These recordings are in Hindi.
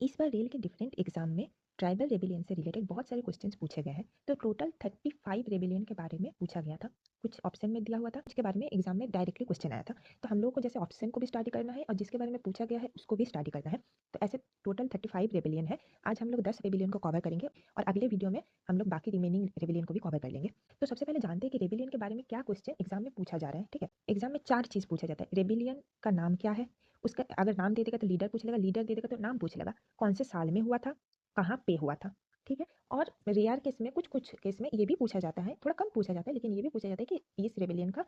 इस बार रेल के डिफरेंट एग्जाम में ट्राइबल रेबिलियन से रिलेटेड बहुत सारे क्वेश्चंस पूछे गए हैं। तो टोटल 35 रेबिलियन के बारे में पूछा गया था। कुछ ऑप्शन में दिया हुआ था, उसके बारे में एग्जाम में डायरेक्टली क्वेश्चन आया था। तो हम लोग को जैसे ऑप्शन को भी स्टडी करना है और जिसके बारे में पूछा गया है उसको भी स्टडी करना है। तो ऐसे टोटल 35 रेबिलियन है। आज हम लोग 10 रेबिलियन को कवर करेंगे और अगले वीडियो में हम लोग बाकी रिमेनिंग रेबिलियन को भी कवर कर लेंगे। तो सबसे पहले जानते हैं कि रेबिलियन के बारे में क्या क्वेश्चन एग्जाम में पूछा जा रहा है। ठीक है, एग्जाम में 4 चीज पूछा जाता है। रेबिलियन का नाम क्या है, उसका अगर नाम दे देगा तो लीडर पूछ लेगा, लीडर दे देगा तो नाम पूछ लेगा, कौन से साल में हुआ था, कहाँ पे हुआ था। ठीक है, और रेयर केस में कुछ कुछ केस में ये भी पूछा जाता है, थोड़ा कम पूछा जाता है लेकिन ये भी पूछा जाता है कि इस रेबेलियन का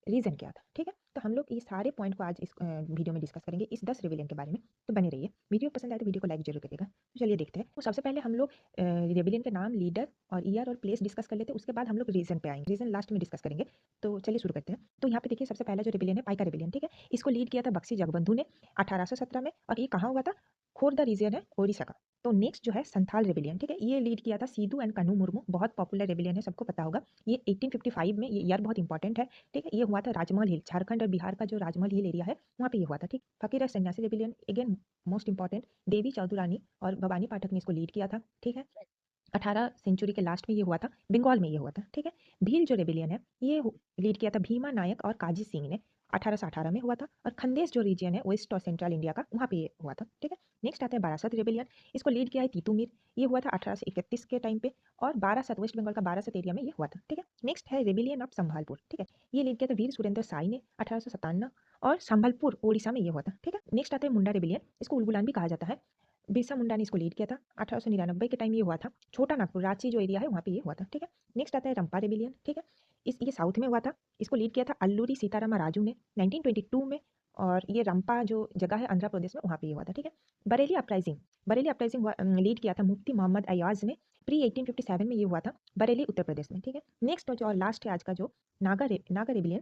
रीज़न क्या था। ठीक है, तो हम लोग ये सारे पॉइंट को आज इस वीडियो में डिस्कस करेंगे, इस 10 रेबेलियन के बारे में। तो बने रहिए, वीडियो पसंद आए तो वीडियो को लाइक जरूर करिएगा। तो चलिए देखते हैं। तो सबसे पहले हम लोग रेबेलियन का नाम, लीडर और ईयर और प्लेस डिस्कस कर लेते हैं। उसके बाद हम लोग रीजन पे आएंगे, रीजन लास्ट में डिस्कस करेंगे। तो चलिए शुरू करते हैं। तो यहाँ पे देखिए, सबसे पहला जो रेबेलियन है पाइका रेबेलियन। ठीक है, इसको लीड किया था बक्सी जगबंधु ने 1817 में, और ये कहाँ हुआ था, खोरदा रीजन है ओडिशा का। तो नेक्स्ट जो है संथाल रेबेलियन। ठीक है, ये लीड किया था सीधू एंड कन्हू मुर्मू, बहुत पॉपुलर रेबेलियन है, सबको पता होगा। ये 1855 में, ये ईयर बहुत इंपॉर्टेंट है। ठीक है, ये हुआ था राजमहल हिल, झारखंड और बिहार का जो राजमहल हिल एरिया है वहाँ पे ये हुआ था। ठीक, फकीर और सन्यासी रेबेलियन अगेन मोस्ट इंपॉर्टेंट, देवी चौधुरानी और भवानी पाठक ने इसको लीड किया था। ठीक है, 18 सेंचुरी के लास्ट में ये हुआ था, बंगाल में ये हुआ था। ठीक है, भील जो रेबेलियन है ये लीड किया था भीमा नायक और काजी सिंह ने, 1818 में हुआ था। और खंडेश जो रीजन है वेस्ट और सेंट्रल इंडिया का, वहाँ पे ये हुआ था। ठीक है, नेक्स्ट आता है बारासत रेबेलियन। इसको लीड किया है तीतू मीर, ये हुआ था 1831 के टाइम पे, और बारासत वेस्ट बंगाल का बारासत एरिया में ये हुआ था। ठीक है, नेक्स्ट है रेबेलियन ऑफ संभालपुर। ठीक है, ये लीड किया था वीर सुरेंद्र साई ने 1857, और संभलपुर ओडिशा में ये हुआ था। ठीक है, नेक्स्ट आता है मुंडा रेबेलियन, इसको उलगुलान भी कहा जाता है। बिरसा मुंडा ने इसको लीड किया था, 1899 के टाइम ये हुआ था। छोटा नागपुर, रांची जो एरिया है वहाँ पे ये हुआ था। ठीक है, नेक्स्ट आता है रंपा रेबिलियन। ठीक है, ये साउथ में हुआ था, इसको लीड किया था अल्लूरी सीतारामा राजू ने 1922 में, और ये रंपा जो जगह है आंध्र प्रदेश में, वहाँ पे ये हुआ था। ठीक है, Bareilly uprising, Bareilly uprising lead किया था मुफ्ती मोहम्मद अयाज ने, प्री 1857 में ये हुआ था, बरेली उत्तर प्रदेश में। ठीक है, नेक्स्ट जो और लास्ट है आज का, जो नागा रेबिलियन,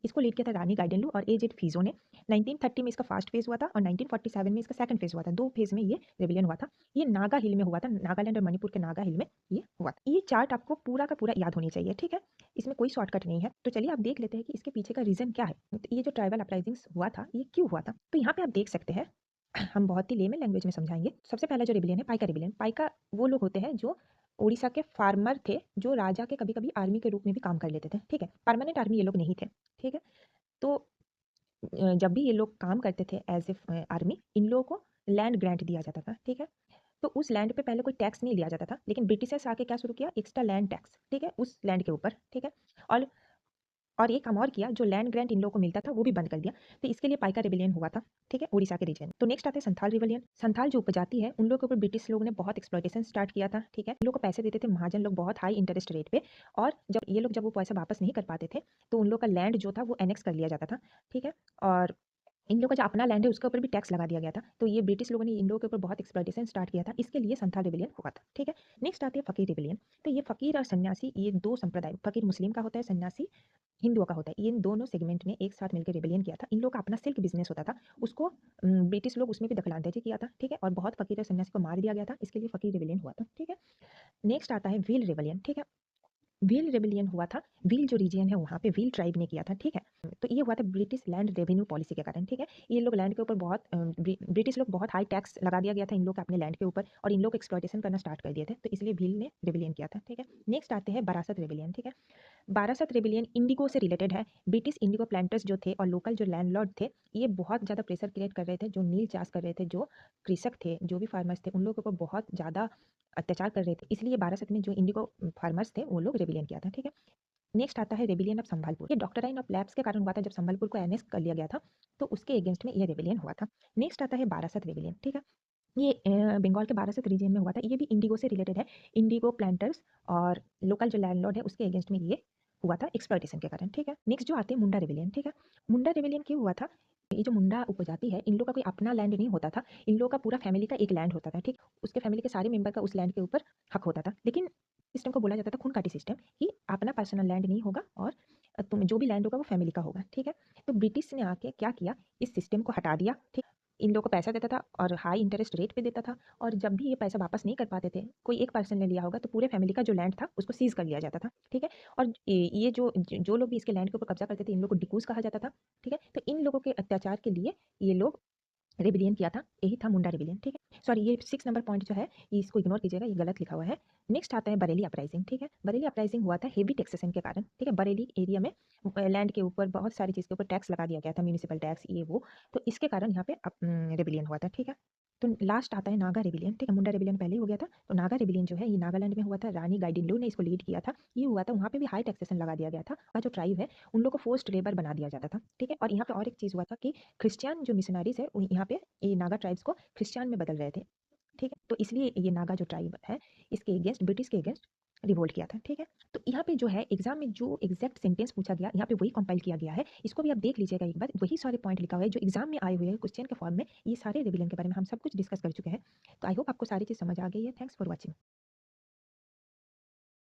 इसको लीड किया था रानी गाइडेंलू और एजेड फीजो ने। 1930 में इसका फर्स्ट फेज हुआ था और 1947 में इसका सेकंड फेज हुआ था। 2 फेज में ये रेबिलियन हुआ था। ये नागा हिल में हुआ था, नागालैंड और मणिपुर के नागा हिल में ये हुआ था। ये चार्ट आपको पूरा का पूरा याद होनी चाहिए। ठीक है, इसमें कोई शॉर्टकट नहीं है। तो चलिए आप देख लेते हैं कि इसके पीछे का रीजन क्या है। तो ये जो ट्राइबल अपराइजिंग हुआ था ये क्यों हुआ था, तो यहाँ पे आप देख सकते हैं। हम बहुत ही लेमन लैंग्वेज में समझाएंगे। सबसे पहला जो रेबिलियन है पाइका रेबिलियन। पाइका वो लोग होते हैं जो उड़ीसा के फार्मर थे, जो राजा के कभी कभी आर्मी के रूप में भी काम कर लेते थे। ठीक है, परमानेंट आर्मी ये लोग नहीं थे। ठीक है, तो जब भी ये लोग काम करते थे एज ए आर्मी, इन लोगों को लैंड ग्रांट दिया जाता था। ठीक है, तो उस लैंड पे पहले कोई टैक्स नहीं लिया जाता था, लेकिन ब्रिटिशर्स आके क्या शुरू किया, एक्स्ट्रा लैंड टैक्स। ठीक है, उस लैंड के ऊपर। ठीक है, और ये काम और किया, जो लैंड ग्रांट इन लोगों को मिलता था वो भी बंद कर दिया। तो इसके लिए पाइका रेबिलियन हुआ था। ठीक है, उड़ीसा के रीजन। तो नेक्स्ट आते हैं संथाल रेबिलियन। संथाल जो उपजाति है उन लोगों के ऊपर ब्रिटिश लोगों ने बहुत एक्सप्लॉयटेशन स्टार्ट किया था। ठीक है, इन लोगों को पैसे देते थे महाजन लोग बहुत हाई इंटरेस्ट रेट पे, और जब वो पैसा वापस नहीं कर पाते थे तो उन लोग का लैंड जो था वो एनेक्स कर लिया जाता था। ठीक है, और इन लोगों का जो अपना लैंड है उसके ऊपर भी टैक्स लगा दिया गया था। तो ये ब्रिटिश लोगों ने इन लोगों के ऊपर बहुत एक्सप्लॉयटेशन स्टार्ट किया था, इसके लिए संथाल रेबिलियन हुआ था। ठीक है, नेक्स्ट आती है फकीर रेबिलियन। तो ये फकीर और सन्यासी, ये दो संप्रदाय, फकीर मुस्लिम का होता है, सन्यासी हिंदुओं का होता है, इन दोनों सेगमेंट ने एक साथ मिलकर रेबिलियन किया था। इन लोग का अपना सिल्क बिजनेस होता था, उसको ब्रिटिश लोग उसमें भी दखलांदाजी किया था। ठीक है, और बहुत फकीर और सन्यासी को मार दिया गया था, इसके लिए फकीर रेबिलियन हुआ था। ठीक है, नेक्स्ट आता है व्हील रेबिलियन। ठीक है, व्हील रेबिलियन हुआ था, व्हील जो रीजन है वहाँ पे व्हील ट्राइब ने किया था। ठीक है, तो ये हुआ था ब्रिटिश लैंड रेवेन्यू पॉलिसी के कारण। ठीक है, ये लोग लैंड के ऊपर बहुत ब्रिटिश लोग बहुत हाई टैक्स लगा दिया गया था इन लोग के अपने लैंड के ऊपर, और इन लोग एक्सप्लॉयटेशन करना स्टार्ट कर दिए थे, तो इसलिए व्हील ने रेबिलियन किया था। ठीक है, नेक्स्ट आते हैं बारासत रेबिलियन। ठीक है, बारासत रेबिलियन इंडिगो से रिलेटेड है। ब्रिटिश इंडिगो प्लांटर्स जो थे और लोकल जो लैंडलॉर्ड थे, ये बहुत ज़्यादा प्रेशर क्रिएट कर रहे थे, जो नील चाष कर रहे थे, जो कृषक थे, जो भी फार्मर्स थे, उन लोगों के ऊपर बहुत ज़्यादा अत्याचार कर रहे थे, इसलिए बारासत में जो इंडिगो फार्मर्स थे वो लोग रेबिलियन किया था। ठीक है, नेक्स्ट आता है रेबिलियन ऑफ संभालपुर। ये डॉक्टराइन ऑफ लैब्स के कारण हुआ था, जब संभालपुर को एनेक्स कर लिया गया था तो उसके अगेंस्ट में ये रेबिलियन हुआ था। नेक्स्ट आता है बारासत रेबिलियन। ठीक है, ये बंगाल के बारासत रीजन में हुआ था, ये भी इंडिगो से रिलेटेड है। इंडिगो प्लांटर्स और लोकल जो लैंडलॉर्ड है उसके अगेंस्ट में ये हुआ था एक्सप्लॉयटेशन के कारण। ठीक है, नेक्स्ट जो आते हैं मुंडा रेबिलियन। ठीक है, मुंडा रेबिलियन क्यों हुआ था, ये जो मुंडा उपजाति है इन लोग का कोई अपना लैंड नहीं होता था, इन लोग का पूरा फैमिली का एक लैंड होता था। ठीक, उसके फैमिली के सारे मेंबर का उस लैंड के ऊपर हक होता था, लेकिन सिस्टम को बोला जाता था खून काटी सिस्टम, कि अपना पर्सनल लैंड नहीं होगा और तुम जो भी लैंड होगा वो फैमिली का होगा। ठीक है, तो ब्रिटिश ने आके क्या किया, इस सिस्टम को हटा दिया। ठीक, इन लोगों को पैसा देता था और हाई इंटरेस्ट रेट पे देता था, और जब भी ये पैसा वापस नहीं कर पाते थे, कोई एक पर्सन ने लिया होगा तो पूरे फैमिली का जो लैंड था उसको सीज कर लिया जाता था। ठीक है, और ये जो लोग भी इसके लैंड के ऊपर कब्जा करते थे इन लोगों को डिकूज कहा जाता था। ठीक है, तो इन लोगों के अत्याचार के लिए ये लोग रेबिलियन किया था, यही था मुंडा रेबिलियन। ठीक है, सॉरी, ये 6 नंबर पॉइंट जो है इसको इग्नोर कीजिएगा, ये गलत लिखा हुआ है। नेक्स्ट आता है बरेली अपराइजिंग, ठीक है? बरेली अपराइजिंग हुआ था हेवी टैक्सेशन के कारण, ठीक है? बरेली एरिया में लैंड के ऊपर बहुत सारी चीज़ के ऊपर टैक्स लगा दिया गया था, म्युनिसिपल टैक्स ये वो, तो इसके कारण यहाँ पे रेबेलियन हुआ था, ठीक है? तो लास्ट आता है नागा रेबेलियन, ठीक है? मुंडा रेबेलियन पहले ही हो गया था, तो नागा रेबेलियन जो है ये नागालैंड में हुआ था, रानी गाइडिंलिउ ने इसको लीड किया था। ये हुआ था, वहाँ पे भी हाई टैक्सेशन लगा दिया गया था और जो ट्राइब है उन लोगों को फोर्स्ड लेबर बना दिया जाता था, ठीक है? और यहाँ पे और एक चीज़ हुआ था कि क्रिश्चियन जो मिशनरीज़ है यहाँ पे ये नागा ट्राइब्स को क्रिश्चियन में बदल रहे थे, ठीक है? तो इसलिए ये नागा जो ट्राइब है इसके अगेंस्ट ब्रिटिश के अगेंस्ट रिवोल्ट किया था, ठीक है? तो यहाँ पे जो है एग्जाम में जो एग्जैक्ट सेंटेंस पूछा गया यहाँ पे वही कंपाइल किया गया है, इसको भी आप देख लीजिएगा एक बार, वही सारे पॉइंट लिखा हुआ है जो एग्जाम में आए हुए हैं क्वेश्चन के फॉर्म में। ये सारे रेबिलियन के बारे में हम सब कुछ डिस्कस कर चुके हैं। तो आई होप आपको सारी चीज़ समझ आ गई है। Thanks for watching.